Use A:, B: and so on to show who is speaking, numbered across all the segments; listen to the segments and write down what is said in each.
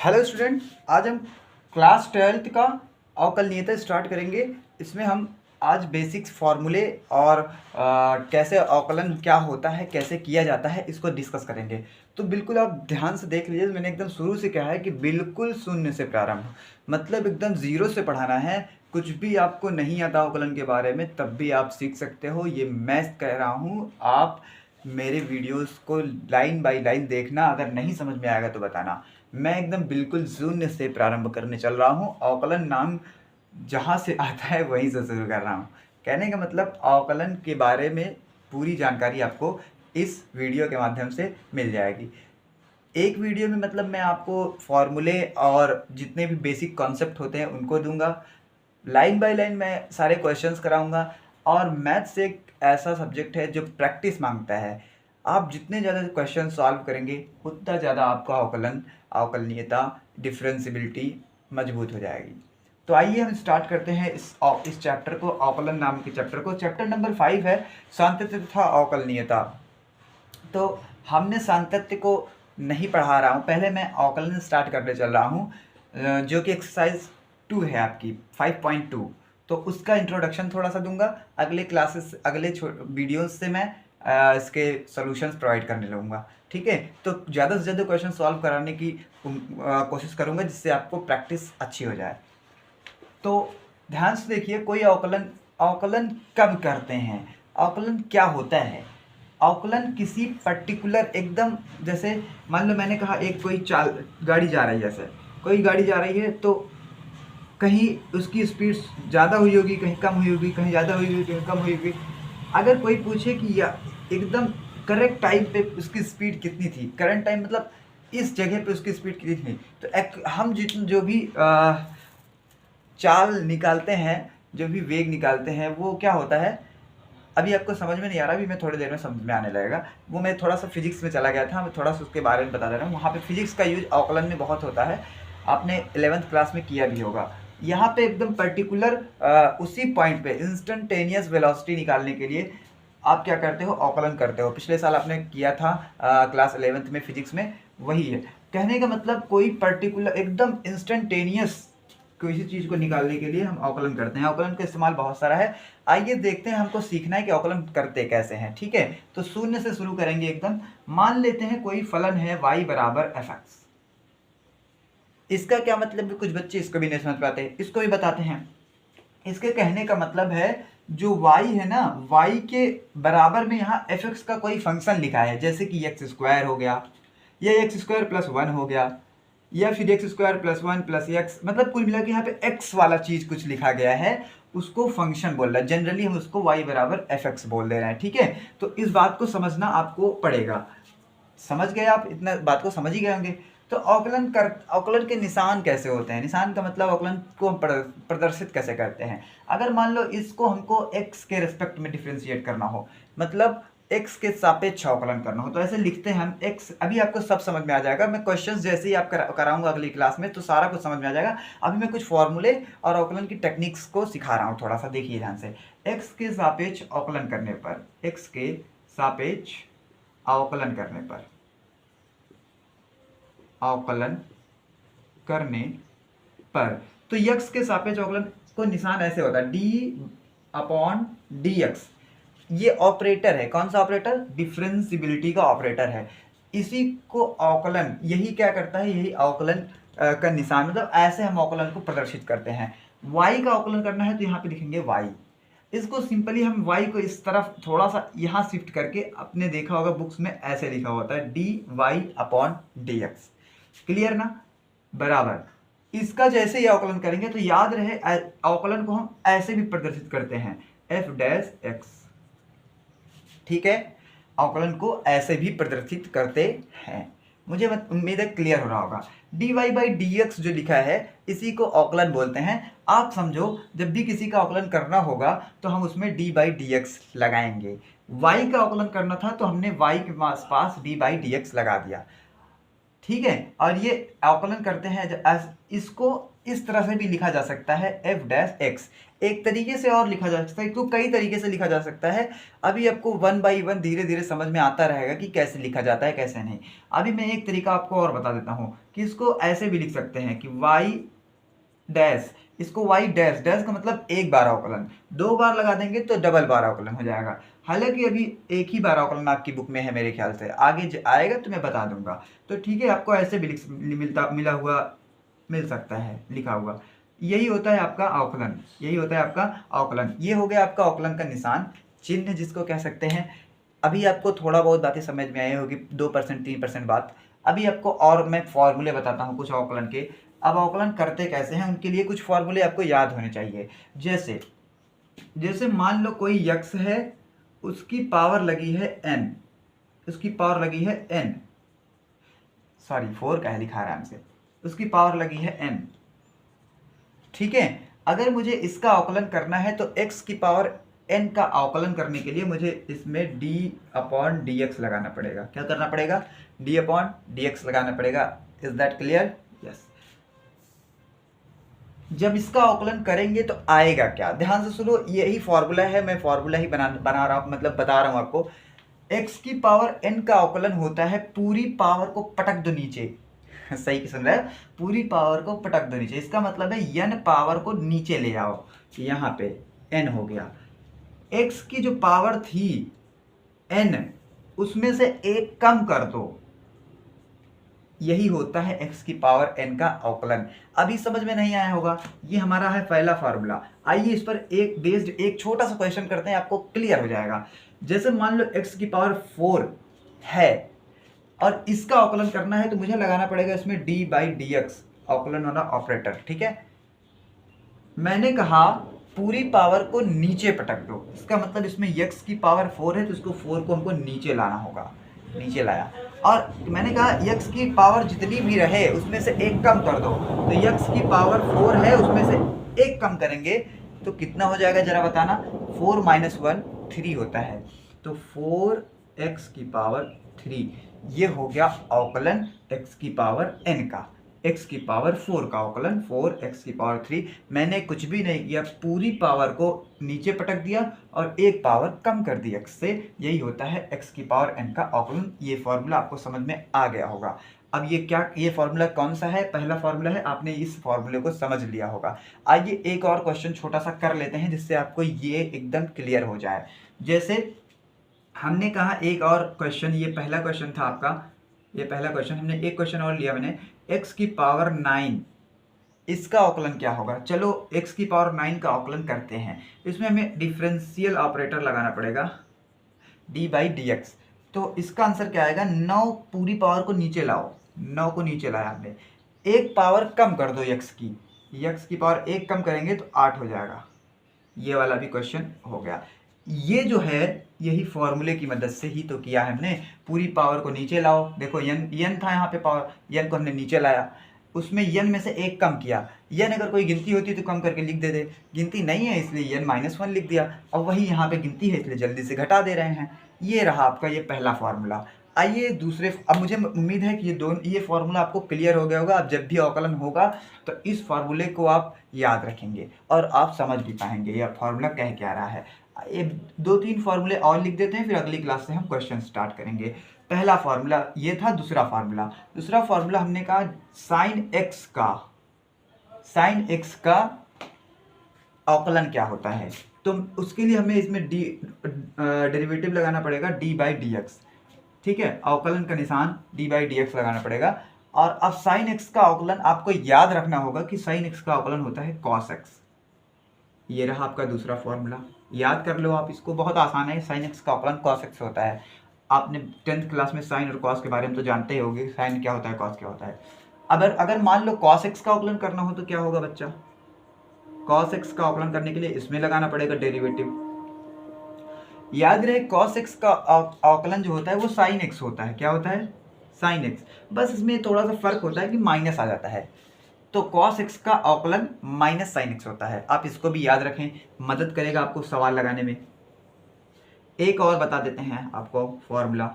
A: Hello student, आज हम class 12th का अवकलनीयता स्टार्ट करेंगे। इसमें हम आज बेसिक्स फार्मूले और कैसे अवकलन क्या होता है, कैसे किया जाता है, इसको डिस्कस करेंगे। तो बिल्कुल आप ध्यान से देख लीजिए। मैंने एकदम शुरू से कहा है कि बिल्कुल शून्य से प्रारंभ, मतलब एकदम ज़ीरो से पढ़ाना है। कुछ भी आपको नहीं आता अवकलन के बारे में तब भी आप सीख सकते हो। ये मैं कह रहा हूँ, आप मेरे वीडियोस को लाइन बाय लाइन देखना। अगर नहीं समझ में आएगा तो बताना। मैं एकदम बिल्कुल शून्य से प्रारंभ करने चल रहा हूँ। अवकलन नाम जहाँ से आता है वहीं से शुरू कर रहा हूँ। कहने का मतलब अवकलन के बारे में पूरी जानकारी आपको इस वीडियो के माध्यम से मिल जाएगी। एक वीडियो में मतलब मैं आपको फॉर्मूले और जितने भी बेसिक कॉन्सेप्ट होते हैं उनको दूंगा। लाइन बाय लाइन मैं सारे क्वेश्चंस कराऊंगा। और मैथ्स एक ऐसा सब्जेक्ट है जो प्रैक्टिस मांगता है। आप जितने ज़्यादा क्वेश्चन सॉल्व करेंगे उतना ज़्यादा आपका अवकलनीयता, डिफरेंशियबिलिटी मजबूत हो जाएगी। तो आइए हम स्टार्ट करते हैं इस चैप्टर को, अवकलन नाम के चैप्टर को। चैप्टर नंबर 5 है सातत्य तथा अवकलनीयता। तो हमने सातत्य को नहीं पढ़ा रहा हूँ, पहले मैं अवकलन स्टार्ट करने चल रहा हूँ, जो कि एक्सरसाइज 2 है आपकी 5.2। तो उसका इंट्रोडक्शन थोड़ा सा दूंगा। अगले क्लासेस, अगले वीडियोस से मैं इसके सॉल्यूशंस प्रोवाइड करने लगूंगा। ठीक है, तो ज़्यादा से ज़्यादा क्वेश्चन सॉल्व कराने की कोशिश करूंगा, जिससे आपको प्रैक्टिस अच्छी हो जाए। तो ध्यान से देखिए, कोई अवकलन अवकलन कब करते हैं, अवकलन क्या होता है। अवकलन किसी पर्टिकुलर एकदम, जैसे मान लो मैंने कहा एक कोई गाड़ी जा रही है, जैसे कोई गाड़ी जा रही है तो कहीं उसकी स्पीड ज़्यादा हुई होगी, कहीं कम हुई होगी, कहीं ज़्यादा हुई होगी, कहीं कम हुई होगी। अगर कोई पूछे कि या एकदम करेक्ट टाइम पे उसकी स्पीड कितनी थी, करंट टाइम मतलब इस जगह पे उसकी स्पीड कितनी थी, तो हम जो भी चाल निकालते हैं, जो भी वेग निकालते हैं, वो क्या होता है अभी आपको समझ में नहीं आ रहा। अभी मैं थोड़ी देर में समझ में आने लगेगा। वो मैं थोड़ा सा फिजिक्स में चला गया था, मैं थोड़ा सा उसके बारे में बता दे रहा हूँ। वहाँ पे फिजिक्स का यूज अवकलन में बहुत होता है, आपने 11th क्लास में किया भी होगा। यहाँ पे एकदम पर्टिकुलर उसी पॉइंट पे इंस्टेंटेनियस वेलोसिटी निकालने के लिए आप क्या करते हो, अवकलन करते हो। पिछले साल आपने किया था क्लास 11th में फिजिक्स में, वही है। कहने का मतलब कोई पर्टिकुलर एकदम इंस्टेंटेनियस किसी चीज़ को निकालने के लिए हम अवकलन करते हैं। अवकलन का इस्तेमाल बहुत सारा है। आइए देखते हैं, हमको सीखना है कि अवकलन करते कैसे हैं। ठीक है, तो शून्य से शुरू करेंगे एकदम। मान लेते हैं कोई फलन है y बराबर fx। इसका क्या मतलब है, कुछ बच्चे इसको भी नहीं समझ पाते, इसको भी बताते हैं। इसके कहने का मतलब है, जो y है ना, y के बराबर में यहाँ fx का कोई फंक्शन लिखा है, जैसे कि एक्स स्क्वायर हो गया, या एक्स स्क्वायर प्लस 1 हो गया, या फिर x square plus 1 plus x, मतलब कुल मिला के यहाँ पे एक्स वाला चीज कुछ लिखा गया है, उसको फंक्शन बोल रहा है। जनरली हम उसको y बराबर एफ एक्स बोल दे रहे हैं। ठीक है, तो इस बात को समझना आपको पड़ेगा। समझ गए आप, इतना बात को समझ ही गए होंगे। तो अवकलन के निशान कैसे होते हैं, निशान का मतलब अवकलन को हम प्रदर्शित कैसे करते हैं। अगर मान लो इसको हमको x के रिस्पेक्ट में डिफ्रेंशिएट करना हो, मतलब x के सापेक्ष अवकलन करना हो, तो ऐसे लिखते हैं हम x। अभी आपको सब समझ में आ जाएगा, मैं क्वेश्चंस जैसे ही आप कराऊंगा अगली क्लास में तो सारा कुछ समझ में आ जाएगा। अभी मैं कुछ फॉर्मूले और अवकलन की टेक्निक्स को सिखा रहा हूँ, थोड़ा सा देखिए ध्यान से। x के सापेक्ष अवकलन करने पर, x के सापेक्ष अवकलन करने पर, अवकलन करने पर, तो x के सापेक्ष अवकलन को निशान ऐसे होता है, d/dx। ये ऑपरेटर है, कौन सा ऑपरेटर, डिफरेंशिबिलिटी का ऑपरेटर है। इसी को अवकलन, यही क्या करता है, यही अवकलन का निशान, मतलब ऐसे हम अवकलन को प्रदर्शित करते हैं। y का अवकलन करना है तो यहाँ पे लिखेंगे y। इसको सिंपली हम y को इस तरफ थोड़ा सा यहाँ शिफ्ट करके, आपने देखा होगा बुक्स में ऐसे लिखा होता है dy/dx। क्लियर ना, बराबर। इसका जैसे ही अवकलन करेंगे तो याद रहे, अवकलन को हम ऐसे भी प्रदर्शित करते हैं, f'(x). ठीक है, अवकलन को ऐसे भी प्रदर्शित करते हैं। मुझे उम्मीद है क्लियर हो रहा होगा। dy/dx जो लिखा है इसी को अवकलन बोलते हैं। आप समझो, जब भी किसी का अवकलन करना होगा तो हम उसमें dy/dx लगाएंगे। y का अवकलन करना था तो हमने y के पास dy/dx लगा दिया। ठीक है, और ये अवकलन करते हैं इसको इस तरह से भी लिखा जा सकता है एफ डैश एक्स। एक तरीके से और लिखा जा सकता है, तो कई तरीके से लिखा जा सकता है। अभी आपको वन बाई वन धीरे धीरे समझ में आता रहेगा कि कैसे लिखा जाता है कैसे नहीं। अभी मैं एक तरीका आपको और बता देता हूँ कि इसको ऐसे भी लिख सकते हैं कि वाई डैश, इसको वाई डैश, डैश का मतलब एक बार अवकलन, दो बार लगा देंगे तो डबल बार अवकलन हो जाएगा। हालांकि अभी एक ही बार अवकलन आपकी बुक में है मेरे ख्याल से, आगे आएगा तो मैं बता दूंगा। तो ठीक है, आपको ऐसे भी मिल सकता है लिखा हुआ। यही होता है आपका अवकलन, यही होता है आपका अवकलन। ये हो गया आपका अवकलन का निशान, चिन्ह जिसको कह सकते हैं। अभी आपको थोड़ा बहुत बातें समझ में आई होगी, 2% 3% बात। अभी आपको और मैं फॉर्मूले बताता हूँ कुछ अवकलन के। अब अवकलन करते कैसे हैं उनके लिए कुछ फॉर्मूले आपको याद होने चाहिए। जैसे जैसे मान लो कोई यक्स है, उसकी पावर लगी है n, उसकी पावर लगी है n, सॉरी 4 का है लिखा आराम से, उसकी पावर लगी है n। ठीक है, अगर मुझे इसका अवकलन करना है तो x की पावर n का अवकलन करने के लिए मुझे इसमें d अपॉन डी एक्स लगाना पड़ेगा। क्या करना पड़ेगा? d अपॉन डी एक्स लगाना पड़ेगा। Is that clear? यस। जब इसका अवकलन करेंगे तो आएगा क्या, ध्यान से सुनो, यही फॉर्मूला है, मैं फॉर्मूला ही बना रहा हूँ, मतलब बता रहा हूँ आपको। x की पावर n का अवकलन होता है पूरी पावर को पटक दो नीचे। सही सुन रहे हैं, पूरी पावर को पटक दो नीचे, इसका मतलब है n पावर को नीचे ले आओ, यहाँ पे n हो गया। x की जो पावर थी n, उसमें से एक कम कर दो, यही होता है x की पावर n का अवकलन। अभी समझ में नहीं आया होगा, ये हमारा है पहला फार्मूला। आइए इस पर एक बेस्ड एक छोटा सा क्वेश्चन करते हैं, आपको क्लियर हो जाएगा। जैसे मान लो x की पावर 4 है और इसका अवकलन करना है तो मुझे लगाना पड़ेगा इसमें d बाई डी एक्स, अवकलन वाला ऑपरेटर। ठीक है, मैंने कहा पूरी पावर को नीचे पटक दो, इसका मतलब इसमें x की पावर 4 है तो इसको 4 को हमको नीचे लाना होगा, नीचे लाया। और मैंने कहा x की पावर जितनी भी रहे उसमें से एक कम कर दो, तो x की पावर 4 है उसमें से एक कम करेंगे तो कितना हो जाएगा जरा बताना? 4 माइनस 1 3 होता है, तो 4x की पावर 3, ये हो गया अवकलन x की पावर n का, x की पावर 4 का अवकलन 4x की पावर 3। मैंने कुछ भी नहीं किया, पूरी पावर को नीचे पटक दिया और एक पावर कम कर दी x से, यही होता है x की पावर n का अवकलन। ये फॉर्मूला आपको समझ में आ गया होगा। अब ये फॉर्मूला कौन सा है? पहला फॉर्मूला है, आपने इस फॉर्मूले को समझ लिया होगा। आइए एक और क्वेश्चन छोटा सा कर लेते हैं जिससे आपको ये एकदम क्लियर हो जाए। जैसे हमने कहा एक और क्वेश्चन, ये पहला क्वेश्चन था आपका, ये पहला क्वेश्चन, हमने एक क्वेश्चन और लिया मैंने, x की पावर 9, इसका अवकलन क्या होगा? चलो x की पावर 9 का अवकलन करते हैं। इसमें हमें डिफरेंशियल ऑपरेटर लगाना पड़ेगा, d बाई डी एक्स। तो इसका आंसर क्या आएगा? 9 पूरी पावर को नीचे लाओ, 9 को नीचे लाया हमने, एक पावर कम कर दो x की पावर एक कम करेंगे तो 8 हो जाएगा। ये वाला भी क्वेश्चन हो गया। ये जो है यही फॉर्मूले की मदद से ही तो किया है हमने, पूरी पावर को नीचे लाओ। देखो n था यहाँ पे, पावर n को हमने नीचे लाया, उसमें n में से एक कम किया। n अगर कोई गिनती होती तो कम करके लिख देते, गिनती नहीं है इसलिए n माइनस 1 लिख दिया, और वही यहाँ पे गिनती है इसलिए जल्दी से घटा दे रहे हैं। ये रहा आपका ये पहला फार्मूला। आइए दूसरे, अब मुझे उम्मीद है कि ये फार्मूला आपको क्लियर हो गया होगा। अब जब भी अवकलन होगा तो इस फार्मूले को आप याद रखेंगे और आप समझ भी पाएंगे यह फार्मूला कह क्या रहा है। ये 2-3 फार्मूले और लिख देते हैं, फिर अगली क्लास से हम क्वेश्चन स्टार्ट करेंगे। पहला फार्मूला ये था। दूसरा फार्मूला हमने कहा साइन एक्स का अवकलन क्या होता है, तो उसके लिए हमें इसमें डेरिवेटिव लगाना पड़ेगा d बाई डी एक्स। ठीक है, अवकलन का निशान d बाई डी एक्स लगाना पड़ेगा। और अब साइन एक्स का अवकलन आपको याद रखना होगा कि साइन एक्स का अवकलन होता है कॉस एक्स। ये रहा आपका दूसरा फॉर्मूला, याद कर लो आप इसको, बहुत आसान है। साइन एक्स का अवकलन कॉस एक्स होता है। आपने 10th क्लास में साइन और कॉस के बारे में तो जानते ही होंगे, साइन क्या होता है कॉस क्या होता है। अगर मान लो कॉस एक्स का अवकलन करना हो तो क्या होगा बच्चा? कॉस एक्स का अवकलन करने के लिए इसमें लगाना पड़ेगा डेरिवेटिव। याद रहे कॉस एक्स का अवकलन जो होता है वो साइन एक्स होता है। क्या होता है? Sine x. बस इसमें थोड़ा सा फर्क होता है कि माइनस आ जाता है, तो कॉस एक्स का अवकलन माइनस साइन एक्स होता है। आप इसको भी याद रखें, मदद करेगा आपको सवाल लगाने में। एक और बता देते हैं आपको फॉर्मूला,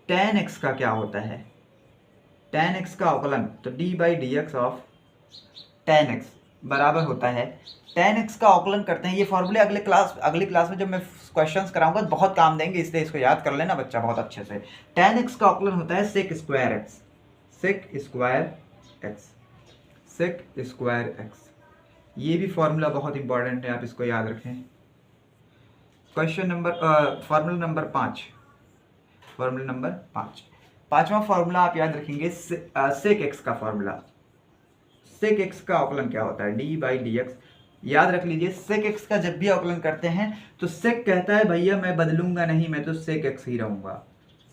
A: tan x का क्या होता है? tan x का अवकलन तो d by D x of tan x बराबर होता है, tan x का अवकलन करते हैं। ये फॉर्मूले अगली क्लास में जब मैं क्वेश्चंस कराऊंगा तो बहुत काम देंगे, इसलिए इसको याद कर लेना बच्चा बहुत अच्छे से। tan x का अवकलन होता है sec square x, sec square x, sec square x। ये भी फॉर्मूला बहुत इंपॉर्टेंट है, आप इसको याद रखें। Question number formula number 5, formula number 5, पांचवा फॉर्मूला आप याद रखेंगे सेक एक्स का फॉर्मूला। सेक एक्स का अवकलन क्या होता है, डी बाई डी एक्स। याद रख लीजिए, सेक एक्स का जब भी अवकलन करते हैं तो सेक कहता है भैया मैं बदलूंगा नहीं, मैं तो सेक एक्स ही रहूंगा,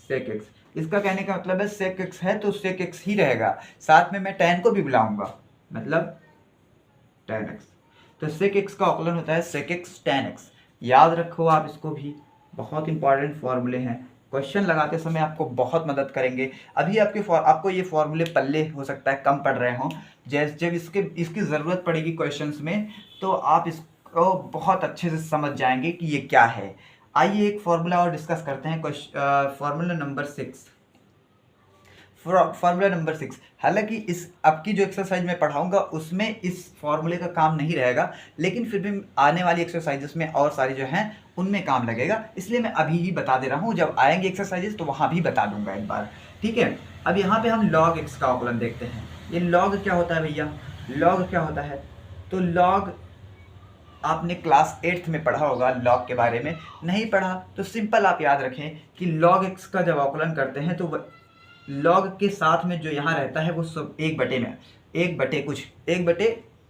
A: सेक एक्स। इसका कहने का मतलब है सेक एक्स है तो सेक एक्स ही रहेगा, साथ में मैं टैन को भी बुलाऊंगा, मतलब टैन एक्स। तो सेक एक्स का अवकलन होता है सेक एक्स टैन एक्स। याद रखो आप इसको भी, बहुत इंपॉर्टेंट फॉर्मूले हैं, क्वेश्चन लगाते समय आपको बहुत मदद करेंगे। अभी आपको ये फॉर्मूले पल्ले हो सकता है कम पड़ रहे हों, जैसे जब इसकी ज़रूरत पड़ेगी क्वेश्चंस में तो आप इसको बहुत अच्छे से समझ जाएंगे कि ये क्या है। आइए एक फॉर्मूला और डिस्कस करते हैं, फॉर्मूला नंबर 6। फॉर्मूला नंबर 6, हालांकि इस आपकी जो एक्सरसाइज मैं पढ़ाऊंगा उसमें इस फॉर्मूले का काम नहीं रहेगा, लेकिन फिर भी आने वाली एक्सरसाइजेस में और सारी जो हैं उनमें काम लगेगा, इसलिए मैं अभी ही बता दे रहा हूँ। जब आएंगे एक्सरसाइजेस तो वहाँ भी बता दूंगा एक बार, ठीक है। अब यहाँ पे हम log x का अवकलन देखते हैं। ये log क्या होता है भैया, log क्या होता है, तो log आपने क्लास 8th में पढ़ा होगा, log के बारे में नहीं पढ़ा तो सिंपल आप याद रखें कि log x का जब अवकलन करते हैं तो log के साथ में जो यहाँ रहता है वो सब एक बटे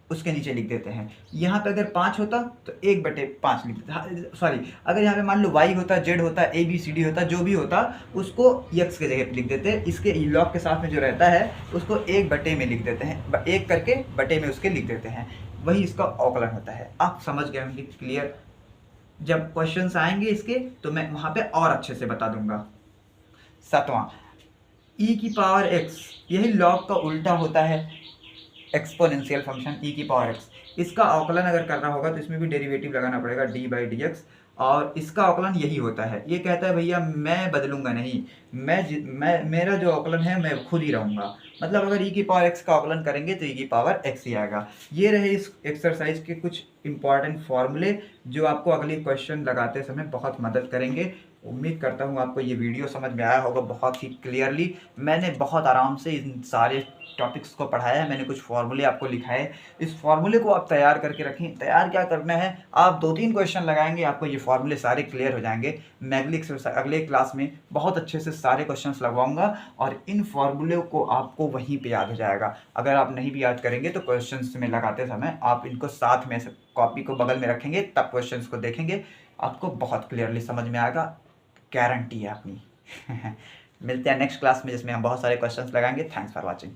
A: उसके नीचे लिख देते हैं। यहाँ पे अगर 5 होता तो 1/5 लिख देते, सॉरी अगर यहाँ पे मान लो y होता, z होता, ABCD होता, जो भी होता उसको x के जगह पे लिख देते। इसके log के साथ में जो रहता है उसको 1/, में लिख देते हैं, 1 करके बटे में उसके लिख देते हैं, वही इसका अवकलन होता है। आप समझ गए होंगे, क्लियर। जब क्वेश्चंस आएंगे इसके तो मैं वहाँ पे और अच्छे से बता दूंगा। 7वां, e की पावर x, यही log का उल्टा होता है, एक्सपोनेंशियल फंक्शन e की पावर x। इसका अवकलन अगर करना होगा तो इसमें भी डेरिवेटिव लगाना पड़ेगा d बाई डी एक्स, और इसका अवकलन यही होता है। ये कहता है भैया मैं बदलूंगा नहीं, मेरा जो अवकलन है मैं खुद ही रहूँगा, मतलब अगर e की पावर x का अवकलन करेंगे तो e की पावर x ही आएगा। ये रहे इस एक्सरसाइज के कुछ इंपॉर्टेंट फॉर्मूले जो आपको अगली क्वेश्चन लगाते समय बहुत मदद करेंगे। उम्मीद करता हूँ आपको ये वीडियो समझ में आया होगा बहुत ही क्लियरली। मैंने बहुत आराम से इन सारे टॉपिक्स को पढ़ाया है, मैंने कुछ फॉर्मूले आपको लिखाए। इस फॉर्मूले को आप तैयार करके रखें। तैयार क्या करना है, आप 2-3 क्वेश्चन लगाएंगे आपको ये फॉर्मूले सारे क्लियर हो जाएंगे। मैं अगले क्लास में बहुत अच्छे से सारे क्वेश्चंस लगवाऊंगा और इन फॉर्मूले को आपको वहीं पे याद हो जाएगा। अगर आप नहीं भी याद करेंगे तो क्वेश्चंस में लगाते समय आप इनको साथ में कॉपी को बगल में रखेंगे, तब क्वेश्चंस को देखेंगे, आपको बहुत क्लियरली समझ में आएगा, गारंटी है अपनी। मिलते हैं नेक्स्ट क्लास में जिसमें हम बहुत सारे क्वेश्चंस लगाएंगे। Thanks for watching.